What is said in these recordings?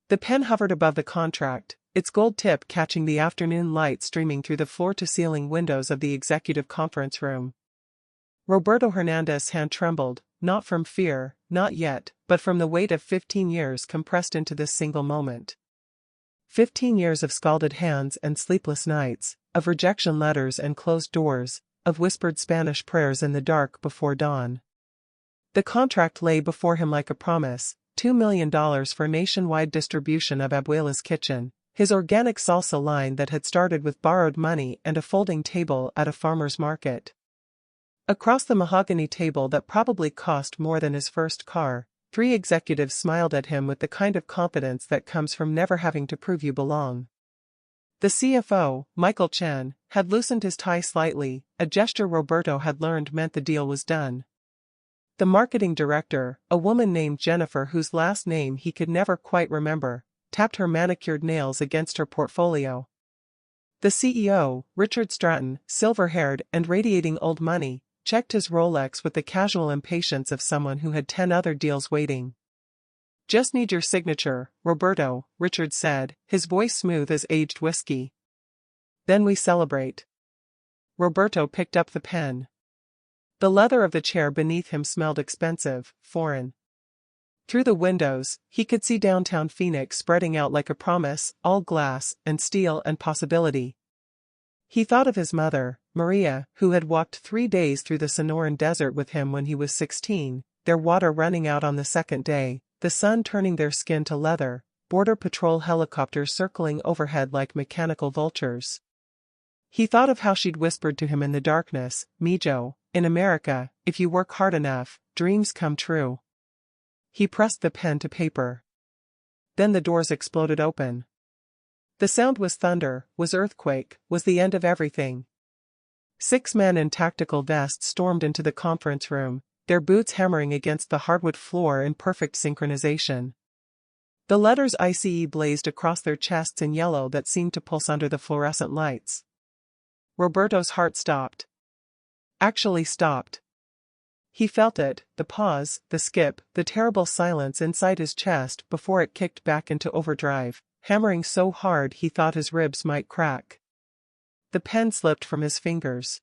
The pen hovered above the contract, its gold tip catching the afternoon light streaming through the floor-to-ceiling windows of the executive conference room. Roberto Hernandez's hand trembled, not from fear, not yet, but from the weight of 15 years compressed into this single moment. 15 years of scalded hands and sleepless nights, of rejection letters and closed doors, of whispered Spanish prayers in the dark before dawn. The contract lay before him like a promise, $2 million for nationwide distribution of Abuela's Kitchen, his organic salsa line that had started with borrowed money and a folding table at a farmer's market. Across the mahogany table that probably cost more than his first car, 3 executives smiled at him with the kind of confidence that comes from never having to prove you belong. The CFO, Michael Chen, had loosened his tie slightly, a gesture Roberto had learned meant the deal was done. The marketing director, a woman named Jennifer whose last name he could never quite remember, tapped her manicured nails against her portfolio. The CEO, Richard Stratton, silver-haired and radiating old money, checked his Rolex with the casual impatience of someone who had 10 other deals waiting. "Just need your signature, Roberto," Richard said, his voice smooth as aged whiskey. "Then we celebrate." Roberto picked up the pen. The leather of the chair beneath him smelled expensive, foreign. Through the windows, he could see downtown Phoenix spreading out like a promise, all glass and steel and possibility. He thought of his mother, Maria, who had walked 3 days through the Sonoran Desert with him when he was 16, their water running out on the second day, the sun turning their skin to leather, Border Patrol helicopters circling overhead like mechanical vultures. He thought of how she'd whispered to him in the darkness, "Mijo, in America, if you work hard enough, dreams come true." He pressed the pen to paper. Then the doors exploded open. The sound was thunder, was earthquake, was the end of everything. 6 men in tactical vests stormed into the conference room, their boots hammering against the hardwood floor in perfect synchronization. The letters ICE blazed across their chests in yellow that seemed to pulse under the fluorescent lights. Roberto's heart stopped. Actually stopped. He felt it, the pause, the skip, the terrible silence inside his chest before it kicked back into overdrive, hammering so hard he thought his ribs might crack. The pen slipped from his fingers.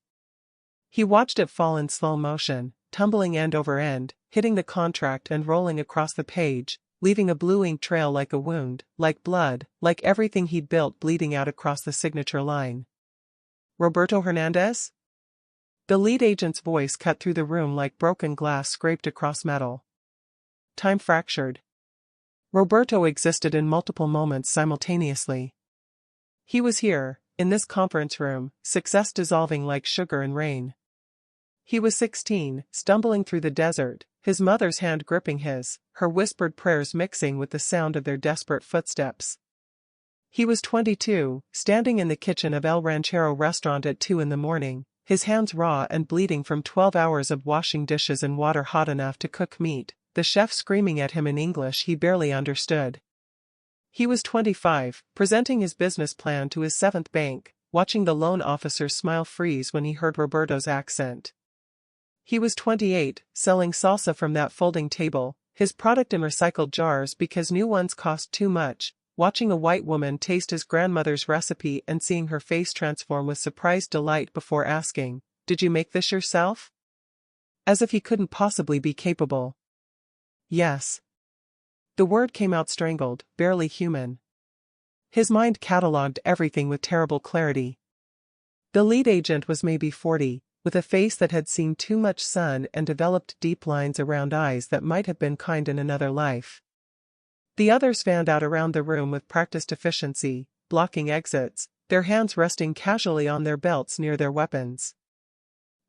He watched it fall in slow motion, tumbling end over end, hitting the contract and rolling across the page, leaving a blue ink trail like a wound, like blood, like everything he'd built bleeding out across the signature line. "Roberto Hernandez?" The lead agent's voice cut through the room like broken glass scraped across metal. Time fractured. Roberto existed in multiple moments simultaneously. He was here, in this conference room, success dissolving like sugar in rain. He was 16, stumbling through the desert, his mother's hand gripping his, her whispered prayers mixing with the sound of their desperate footsteps. He was 22, standing in the kitchen of El Ranchero restaurant at 2 in the morning, his hands raw and bleeding from 12 hours of washing dishes in water hot enough to cook meat, the chef screaming at him in English he barely understood. He was 25, presenting his business plan to his 7th bank, watching the loan officer's smile freeze when he heard Roberto's accent. He was 28, selling salsa from that folding table, his product in recycled jars because new ones cost too much, watching a white woman taste his grandmother's recipe and seeing her face transform with surprised delight before asking, "Did you make this yourself?" As if he couldn't possibly be capable. Yes. The word came out strangled, barely human. His mind catalogued everything with terrible clarity. The lead agent was maybe 40, with a face that had seen too much sun and developed deep lines around eyes that might have been kind in another life. The others fanned out around the room with practiced efficiency, blocking exits, their hands resting casually on their belts near their weapons.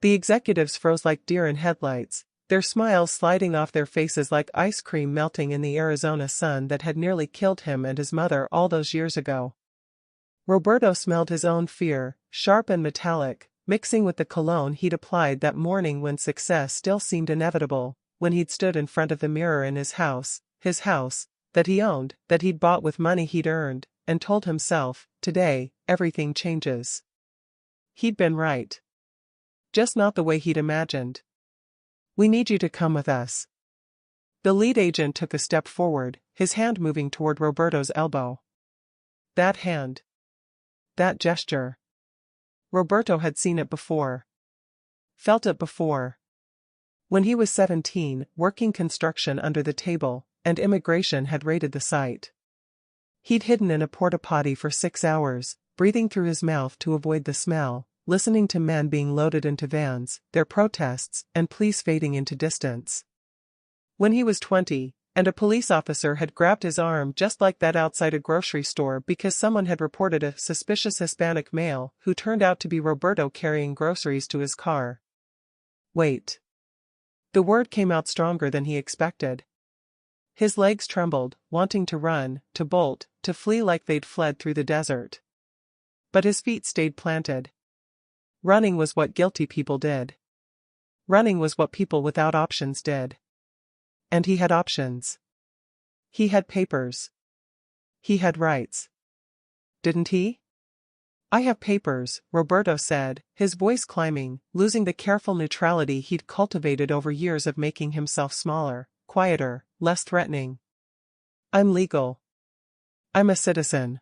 The executives froze like deer in headlights, their smiles sliding off their faces like ice cream melting in the Arizona sun that had nearly killed him and his mother all those years ago. Roberto smelled his own fear, sharp and metallic, mixing with the cologne he'd applied that morning when success still seemed inevitable, when he'd stood in front of the mirror in his house, that he owned, that he'd bought with money he'd earned, and told himself, today, everything changes. He'd been right. Just not the way he'd imagined. "We need you to come with us." The lead agent took a step forward, his hand moving toward Roberto's elbow. That hand. That gesture. Roberto had seen it before. Felt it before. When he was 17, working construction under the table, and immigration had raided the site. He'd hidden in a porta potty for 6 hours, breathing through his mouth to avoid the smell, listening to men being loaded into vans, their protests and pleas fading into distance. When he was 20, and a police officer had grabbed his arm just like that outside a grocery store because someone had reported a suspicious Hispanic male who turned out to be Roberto carrying groceries to his car. Wait. The word came out stronger than he expected. His legs trembled, wanting to run, to bolt, to flee like they'd fled through the desert. But his feet stayed planted. Running was what guilty people did. Running was what people without options did. And he had options. He had papers. He had rights. Didn't he? I have papers, Roberto said, his voice climbing, losing the careful neutrality he'd cultivated over years of making himself smaller, quieter, less threatening. I'm legal. I'm a citizen.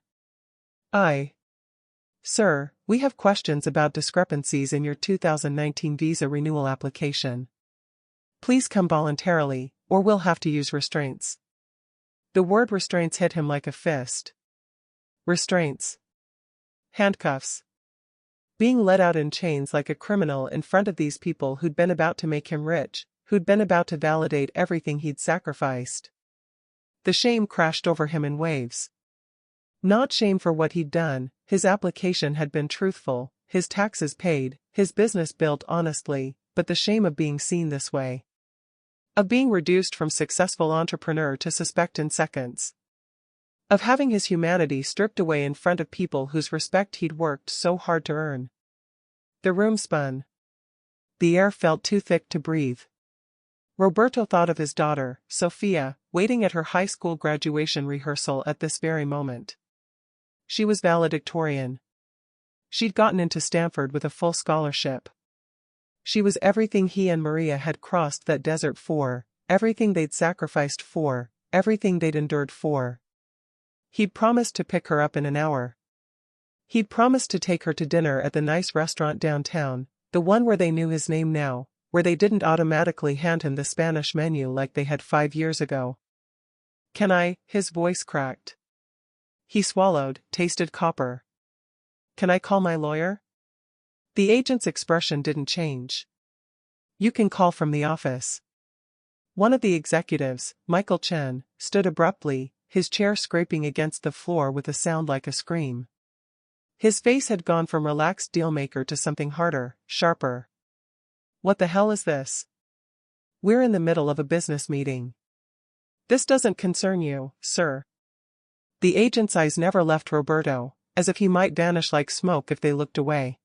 Sir, we have questions about discrepancies in your 2019 visa renewal application. Please come voluntarily, or we'll have to use restraints. The word restraints hit him like a fist. Restraints. Handcuffs. Being let out in chains like a criminal in front of these people who'd been about to make him rich, who'd been about to validate everything he'd sacrificed. The shame crashed over him in waves. Not shame for what he'd done, his application had been truthful, his taxes paid, his business built honestly, but the shame of being seen this way. Of being reduced from successful entrepreneur to suspect in seconds. Of having his humanity stripped away in front of people whose respect he'd worked so hard to earn. The room spun. The air felt too thick to breathe. Roberto thought of his daughter, Sophia, waiting at her high school graduation rehearsal at this very moment. She was valedictorian. She'd gotten into Stanford with a full scholarship. She was everything he and Maria had crossed that desert for, everything they'd sacrificed for, everything they'd endured for. He'd promised to pick her up in an hour. He'd promised to take her to dinner at the nice restaurant downtown, the one where they knew his name now, where they didn't automatically hand him the Spanish menu like they had 5 years ago. Can I? His voice cracked. He swallowed, tasted copper. Can I call my lawyer? The agent's expression didn't change. You can call from the office. One of the executives, Michael Chen, stood abruptly, his chair scraping against the floor with a sound like a scream. His face had gone from relaxed dealmaker to something harder, sharper. What the hell is this? We're in the middle of a business meeting. This doesn't concern you, sir. The agent's eyes never left Roberto, as if he might vanish like smoke if they looked away.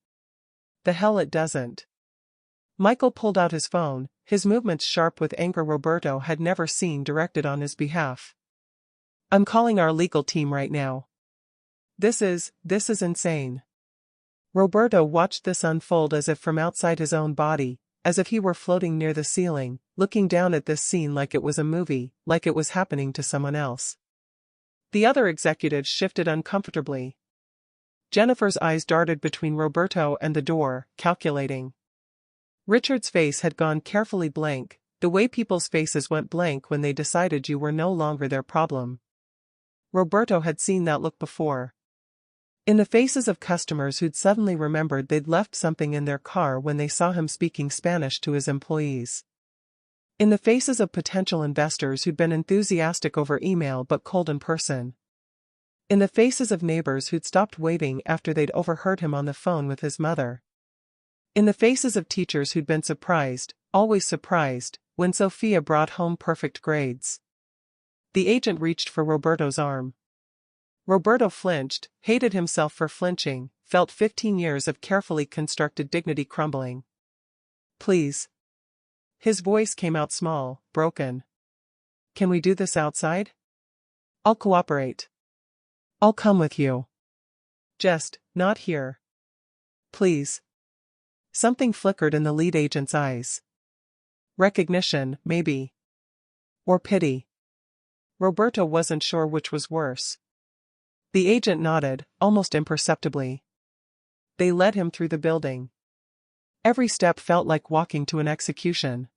The hell it doesn't. Michael pulled out his phone, his movements sharp with anger Roberto had never seen directed on his behalf. I'm calling our legal team right now. This is insane. Roberto watched this unfold as if from outside his own body, as if he were floating near the ceiling, looking down at this scene like it was a movie, like it was happening to someone else. The other executives shifted uncomfortably. Jennifer's eyes darted between Roberto and the door, calculating. Richard's face had gone carefully blank, the way people's faces went blank when they decided you were no longer their problem. Roberto had seen that look before. In the faces of customers who'd suddenly remembered they'd left something in their car when they saw him speaking Spanish to his employees. In the faces of potential investors who'd been enthusiastic over email but cold in person. In the faces of neighbors who'd stopped waving after they'd overheard him on the phone with his mother. In the faces of teachers who'd been surprised, always surprised, when Sophia brought home perfect grades. The agent reached for Roberto's arm. Roberto flinched, hated himself for flinching, felt 15 years of carefully constructed dignity crumbling. Please. His voice came out small, broken. Can we do this outside? I'll cooperate. I'll come with you. Just, not here. Please. Something flickered in the lead agent's eyes. Recognition, maybe. Or pity? Roberto wasn't sure which was worse. The agent nodded, almost imperceptibly. They led him through the building. Every step felt like walking to an execution.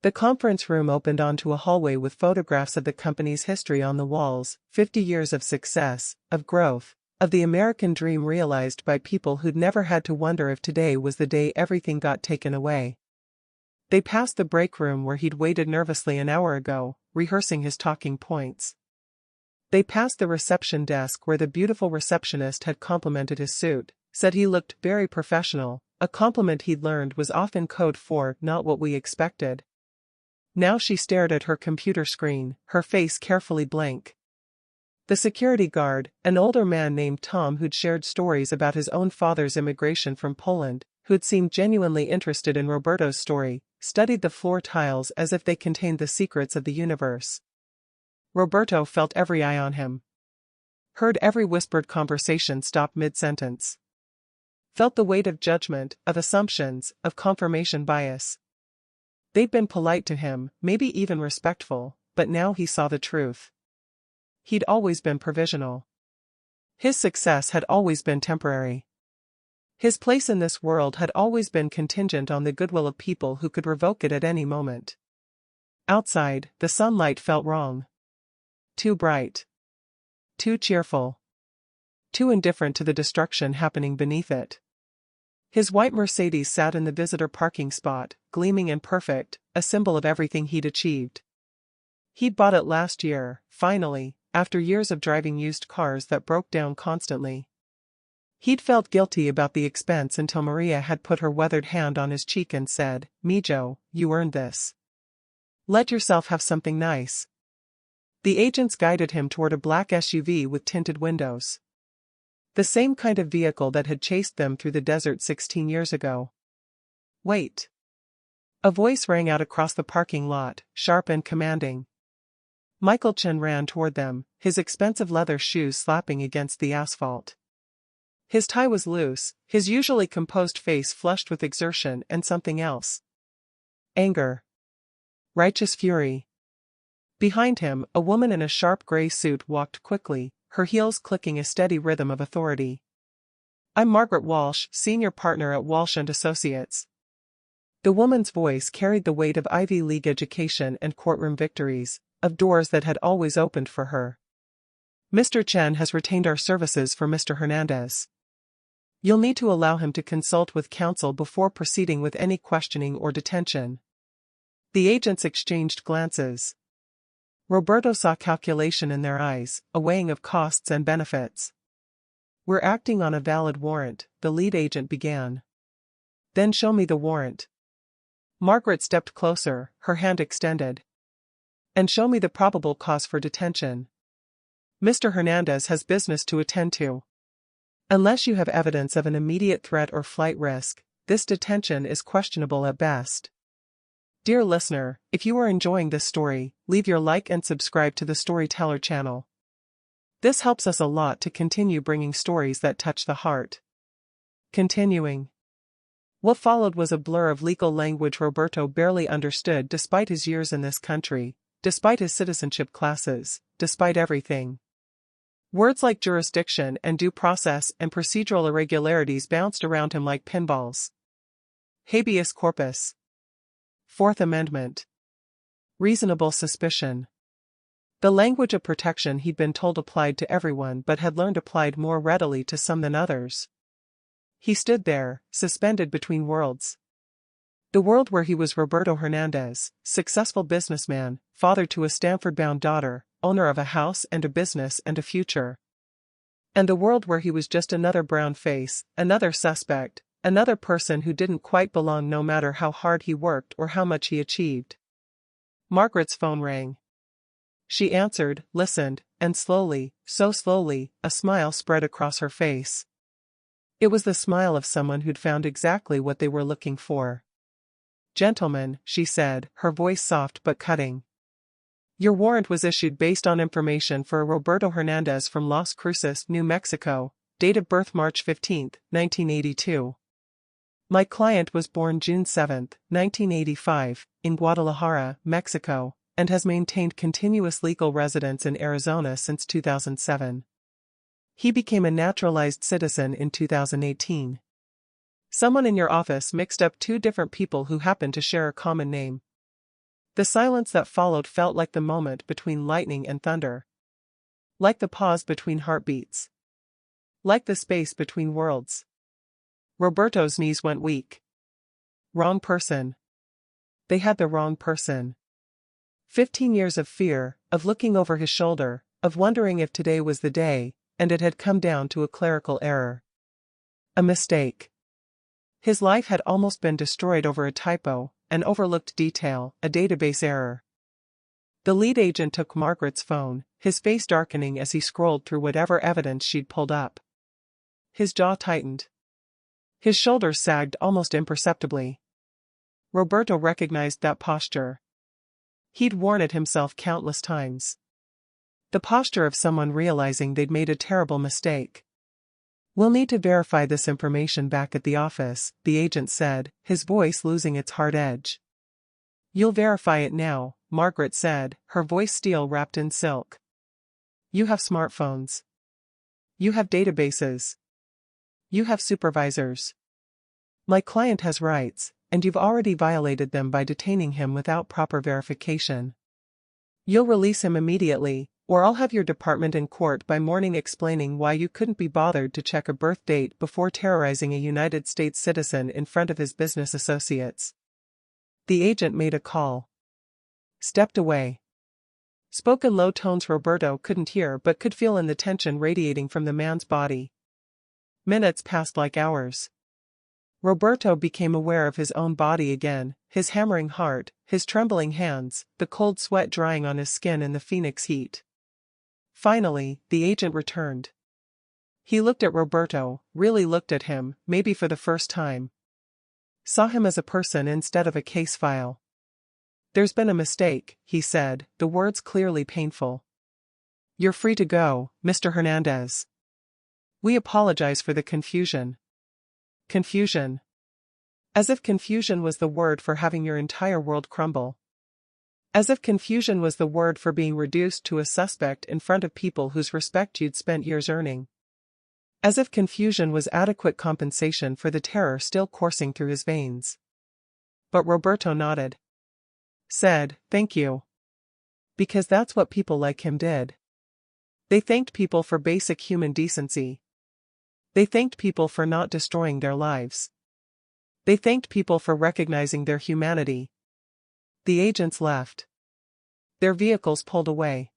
The conference room opened onto a hallway with photographs of the company's history on the walls, 50 years of success, of growth, of the American dream realized by people who'd never had to wonder if today was the day everything got taken away. They passed the break room where he'd waited nervously an hour ago, rehearsing his talking points. They passed the reception desk where the beautiful receptionist had complimented his suit, said he looked very professional, a compliment he'd learned was often code for "not what we expected." Now she stared at her computer screen, her face carefully blank. The security guard, an older man named Tom who'd shared stories about his own father's immigration from Poland, who'd seemed genuinely interested in Roberto's story, studied the floor tiles as if they contained the secrets of the universe. Roberto felt every eye on him. Heard every whispered conversation stop mid-sentence. Felt the weight of judgment, of assumptions, of confirmation bias. They'd been polite to him, maybe even respectful, but now he saw the truth. He'd always been provisional. His success had always been temporary. His place in this world had always been contingent on the goodwill of people who could revoke it at any moment. Outside, the sunlight felt wrong. Too bright. Too cheerful. Too indifferent to the destruction happening beneath it. His white Mercedes sat in the visitor parking spot, gleaming and perfect, a symbol of everything he'd achieved. He'd bought it last year, finally, after years of driving used cars that broke down constantly. He'd felt guilty about the expense until Maria had put her weathered hand on his cheek and said, "Mijo, you earned this. Let yourself have something nice." The agents guided him toward a black SUV with tinted windows. The same kind of vehicle that had chased them through the desert 16 years ago. "Wait." A voice rang out across the parking lot, sharp and commanding. Michael Chen ran toward them, his expensive leather shoes slapping against the asphalt. His tie was loose, his usually composed face flushed with exertion and something else. Anger. Righteous fury. Behind him, a woman in a sharp gray suit walked quickly, her heels clicking a steady rhythm of authority. "I'm Margaret Walsh, senior partner at Walsh & Associates." The woman's voice carried the weight of Ivy League education and courtroom victories, of doors that had always opened for her. "Mr. Chen has retained our services for Mr. Hernandez. You'll need to allow him to consult with counsel before proceeding with any questioning or detention." The agents exchanged glances. Roberto saw calculation in their eyes, a weighing of costs and benefits. "We're acting on a valid warrant," the lead agent began. "Then show me the warrant." Margaret stepped closer, her hand extended. "And show me the probable cause for detention. Mr. Hernandez has business to attend to. Unless you have evidence of an immediate threat or flight risk, this detention is questionable at best." Dear listener, if you are enjoying this story, leave your like and subscribe to the Storyteller channel. This helps us a lot to continue bringing stories that touch the heart. Continuing. What followed was a blur of legal language Roberto barely understood despite his years in this country, despite his citizenship classes, despite everything. Words like jurisdiction and due process and procedural irregularities bounced around him like pinballs. Habeas corpus. Fourth Amendment. Reasonable suspicion. The language of protection he'd been told applied to everyone but had learned applied more readily to some than others. He stood there, suspended between worlds. The world where he was Roberto Hernandez, successful businessman, father to a Stanford-bound daughter, owner of a house and a business and a future. And the world where he was just another brown face, another suspect, another person who didn't quite belong no matter how hard he worked or how much he achieved. Margaret's phone rang. She answered, listened, and slowly, so slowly, a smile spread across her face. It was the smile of someone who'd found exactly what they were looking for. "Gentlemen," she said, her voice soft but cutting. "Your warrant was issued based on information for Roberto Hernandez from Las Cruces, New Mexico, date of birth March 15, 1982. My client was born June 7, 1985, in Guadalajara, Mexico, and has maintained continuous legal residence in Arizona since 2007. He became a naturalized citizen in 2018. Someone in your office mixed up two different people who happen to share a common name. The silence that followed felt like the moment between lightning and thunder. Like the pause between heartbeats. Like the space between worlds. Roberto's knees went weak. Wrong person. They had the wrong person. 15 years of fear, of looking over his shoulder, of wondering if today was the day, and it had come down to a clerical error. A mistake. His life had almost been destroyed over a typo, an overlooked detail, a database error. The lead agent took Margaret's phone, his face darkening as he scrolled through whatever evidence she'd pulled up. His jaw tightened. His shoulders sagged almost imperceptibly. Roberto recognized that posture. He'd worn it himself countless times. The posture of someone realizing they'd made a terrible mistake. "We'll need to verify this information back at the office," the agent said, his voice losing its hard edge. "You'll verify it now," Margaret said, her voice steel wrapped in silk. "You have smartphones. You have databases. You have supervisors. My client has rights, and you've already violated them by detaining him without proper verification. You'll release him immediately, or I'll have your department in court by morning explaining why you couldn't be bothered to check a birth date before terrorizing a United States citizen in front of his business associates." The agent made a call. Stepped away. Spoke in low tones Roberto couldn't hear but could feel in the tension radiating from the man's body. Minutes passed like hours. Roberto became aware of his own body again, his hammering heart, his trembling hands, the cold sweat drying on his skin in the Phoenix heat. Finally, the agent returned. He looked at Roberto, really looked at him, maybe for the first time. Saw him as a person instead of a case file. "There's been a mistake," he said, the words clearly painful. "You're free to go, Mr. Hernandez. We apologize for the confusion." Confusion. As if confusion was the word for having your entire world crumble. As if confusion was the word for being reduced to a suspect in front of people whose respect you'd spent years earning. As if confusion was adequate compensation for the terror still coursing through his veins. But Roberto nodded. Said, "Thank you." Because that's what people like him did. They thanked people for basic human decency. They thanked people for not destroying their lives. They thanked people for recognizing their humanity. The agents left. Their vehicles pulled away.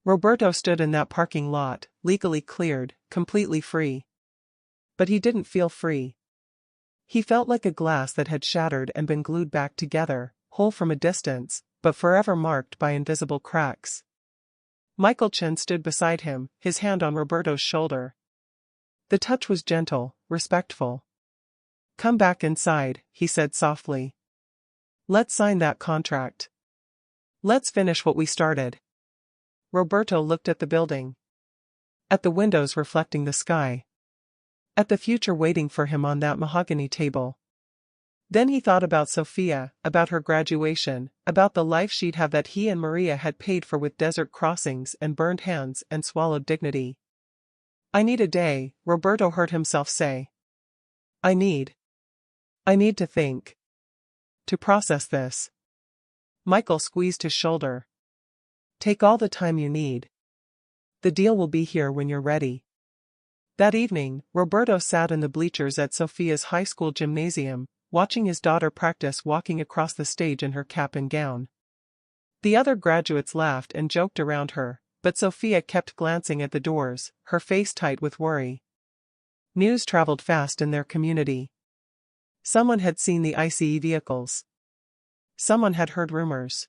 Roberto stood in that parking lot, legally cleared, completely free. But he didn't feel free. He felt like a glass that had shattered and been glued back together, whole from a distance, but forever marked by invisible cracks. Michael Chen stood beside him, his hand on Roberto's shoulder. The touch was gentle, respectful. "Come back inside," he said softly. "Let's sign that contract. Let's finish what we started." Roberto looked at the building. At the windows reflecting the sky. At the future waiting for him on that mahogany table. Then he thought about Sophia, about her graduation, about the life she'd have that he and Maria had paid for with desert crossings and burned hands and swallowed dignity. "I need a day," Roberto heard himself say. I need to think. To process this." Michael squeezed his shoulder. "Take all the time you need. The deal will be here when you're ready." That evening, Roberto sat in the bleachers at Sophia's high school gymnasium, watching his daughter practice walking across the stage in her cap and gown. The other graduates laughed and joked around her, but Sophia kept glancing at the doors, her face tight with worry. News traveled fast in their community. Someone had seen the ICE vehicles. Someone had heard rumors.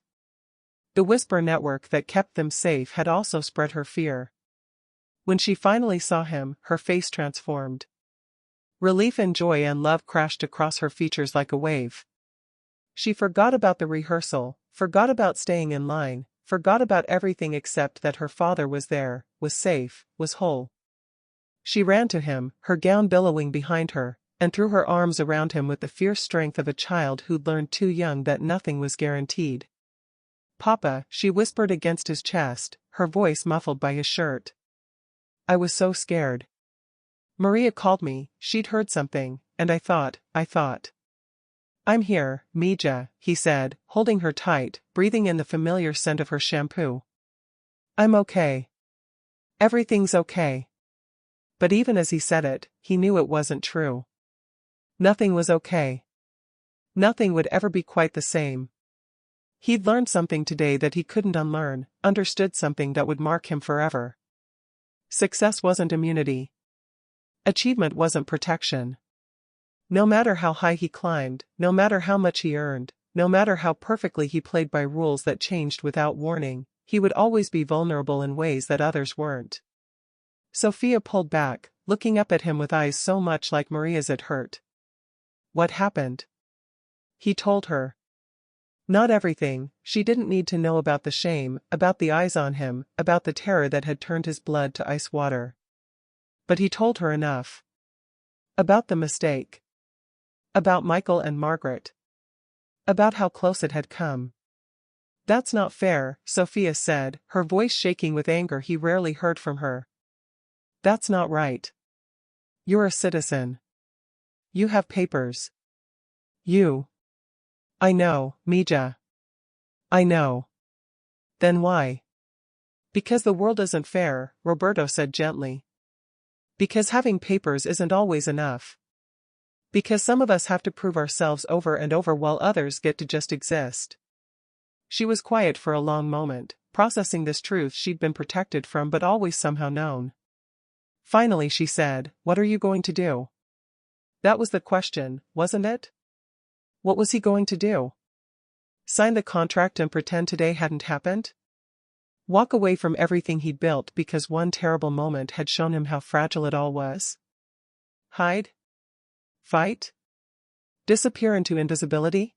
The whisper network that kept them safe had also spread her fear. When she finally saw him, her face transformed. Relief and joy and love crashed across her features like a wave. She forgot about the rehearsal, forgot about staying in line, forgot about everything except that her father was there, was safe, was whole. She ran to him, her gown billowing behind her, and threw her arms around him with the fierce strength of a child who'd learned too young that nothing was guaranteed. Papa, she whispered against his chest, her voice muffled by his shirt. I was so scared. Maria called me, she'd heard something, and I thought. I'm here, Mija, he said, holding her tight, breathing in the familiar scent of her shampoo. I'm okay. Everything's okay. But even as he said it, he knew it wasn't true. Nothing was okay. Nothing would ever be quite the same. He'd learned something today that he couldn't unlearn, understood something that would mark him forever. Success wasn't immunity. Achievement wasn't protection. No matter how high he climbed, no matter how much he earned, no matter how perfectly he played by rules that changed without warning, he would always be vulnerable in ways that others weren't. Sophia pulled back, looking up at him with eyes so much like Maria's it hurt. What happened? He told her. Not everything, she didn't need to know about the shame, about the eyes on him, about the terror that had turned his blood to ice water. But he told her enough. About the mistake. About Michael and Margaret. About how close it had come. That's not fair, Sophia said, her voice shaking with anger he rarely heard from her. That's not right. You're a citizen. You have papers. You. I know, Mija. I know. Then why? Because the world isn't fair, Roberto said gently. Because having papers isn't always enough. Because some of us have to prove ourselves over and over while others get to just exist. She was quiet for a long moment, processing this truth she'd been protected from but always somehow known. Finally she said, "What are you going to do?" That was the question, wasn't it? What was he going to do? Sign the contract and pretend today hadn't happened? Walk away from everything he'd built because one terrible moment had shown him how fragile it all was? Hide? Fight? Disappear into invisibility?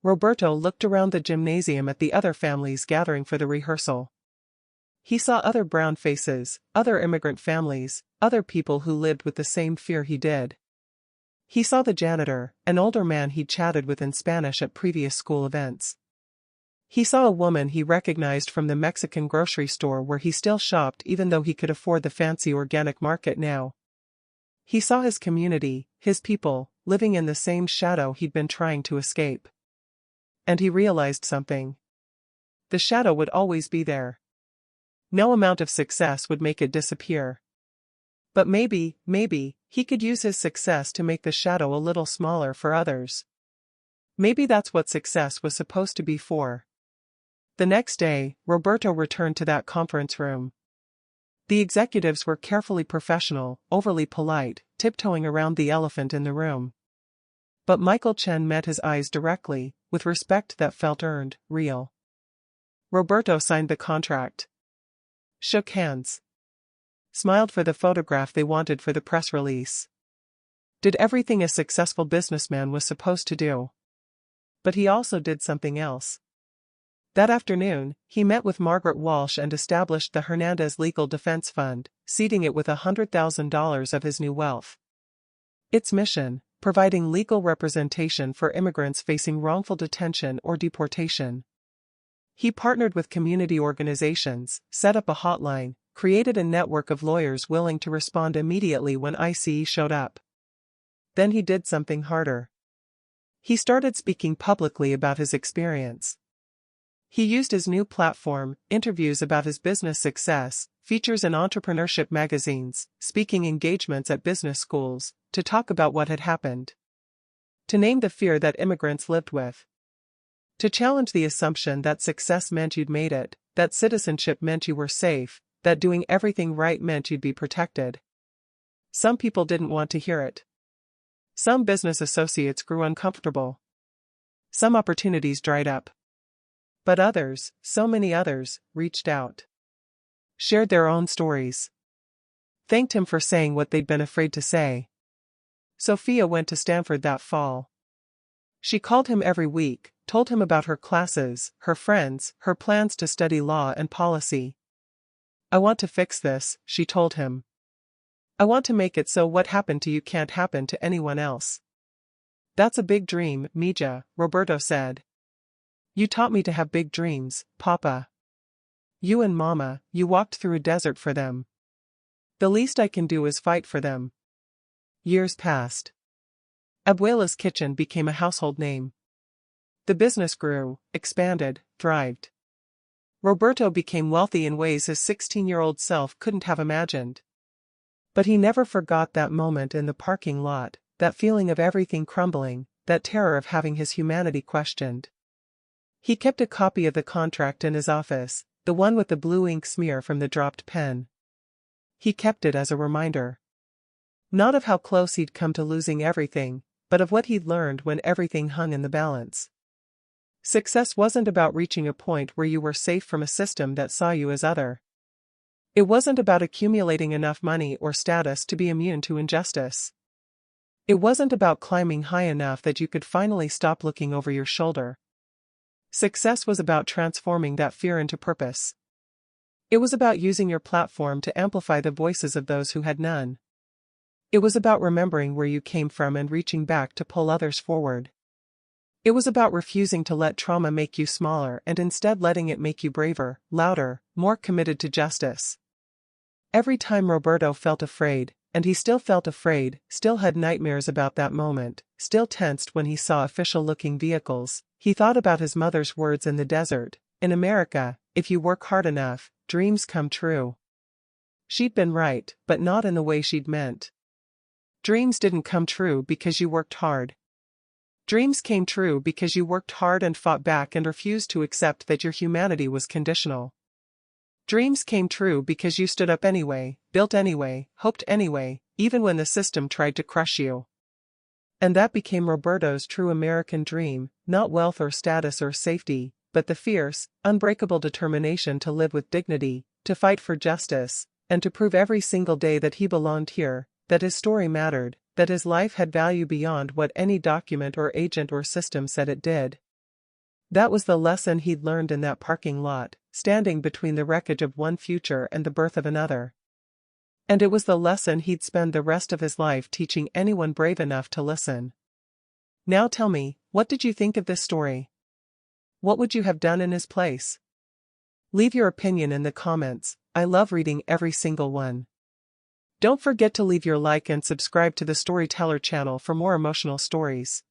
Roberto looked around the gymnasium at the other families gathering for the rehearsal. He saw other brown faces, other immigrant families, other people who lived with the same fear he did. He saw the janitor, an older man he'd chatted with in Spanish at previous school events. He saw a woman he recognized from the Mexican grocery store where he still shopped even though he could afford the fancy organic market now. He saw his community, his people, living in the same shadow he'd been trying to escape. And he realized something. The shadow would always be there. No amount of success would make it disappear. But maybe, he could use his success to make the shadow a little smaller for others. Maybe that's what success was supposed to be for. The next day, Roberto returned to that conference room. The executives were carefully professional, overly polite, tiptoeing around the elephant in the room. But Michael Chen met his eyes directly, with respect that felt earned, real. Roberto signed the contract. Shook hands. Smiled for the photograph they wanted for the press release. Did everything a successful businessman was supposed to do. But he also did something else. That afternoon, he met with Margaret Walsh and established the Hernandez Legal Defense Fund, seeding it with $100,000 of his new wealth. Its mission, providing legal representation for immigrants facing wrongful detention or deportation. He partnered with community organizations, set up a hotline, created a network of lawyers willing to respond immediately when ICE showed up. Then he did something harder. He started speaking publicly about his experience. He used his new platform, interviews about his business success, features in entrepreneurship magazines, speaking engagements at business schools, to talk about what had happened. To name the fear that immigrants lived with. To challenge the assumption that success meant you'd made it, that citizenship meant you were safe, that doing everything right meant you'd be protected. Some people didn't want to hear it. Some business associates grew uncomfortable. Some opportunities dried up. But others, so many others, reached out. Shared their own stories. Thanked him for saying what they'd been afraid to say. Sophia went to Stanford that fall. She called him every week, told him about her classes, her friends, her plans to study law and policy. I want to fix this, she told him. I want to make it so what happened to you can't happen to anyone else. That's a big dream, Mija, Roberto said. You taught me to have big dreams, Papa. You and Mama, you walked through a desert for them. The least I can do is fight for them. Years passed. Abuela's kitchen became a household name. The business grew, expanded, thrived. Roberto became wealthy in ways his 16-year-old self couldn't have imagined. But he never forgot that moment in the parking lot, that feeling of everything crumbling, that terror of having his humanity questioned. He kept a copy of the contract in his office, the one with the blue ink smear from the dropped pen. He kept it as a reminder. Not of how close he'd come to losing everything, but of what he'd learned when everything hung in the balance. Success wasn't about reaching a point where you were safe from a system that saw you as other. It wasn't about accumulating enough money or status to be immune to injustice. It wasn't about climbing high enough that you could finally stop looking over your shoulder. Success was about transforming that fear into purpose. It was about using your platform to amplify the voices of those who had none. It was about remembering where you came from and reaching back to pull others forward. It was about refusing to let trauma make you smaller and instead letting it make you braver, louder, more committed to justice. Every time Roberto felt afraid, and he still felt afraid, still had nightmares about that moment, still tensed when he saw official-looking vehicles, he thought about his mother's words in the desert, "In America, if you work hard enough, dreams come true." She'd been right, but not in the way she'd meant. Dreams didn't come true because you worked hard. Dreams came true because you worked hard and fought back and refused to accept that your humanity was conditional. Dreams came true because you stood up anyway, built anyway, hoped anyway, even when the system tried to crush you. And that became Roberto's true American dream, not wealth or status or safety, but the fierce, unbreakable determination to live with dignity, to fight for justice, and to prove every single day that he belonged here, that his story mattered, that his life had value beyond what any document or agent or system said it did. That was the lesson he'd learned in that parking lot, standing between the wreckage of one future and the birth of another. And it was the lesson he'd spend the rest of his life teaching anyone brave enough to listen. Now tell me, what did you think of this story? What would you have done in his place? Leave your opinion in the comments. I love reading every single one. Don't forget to leave your like and subscribe to the Storyteller channel for more emotional stories.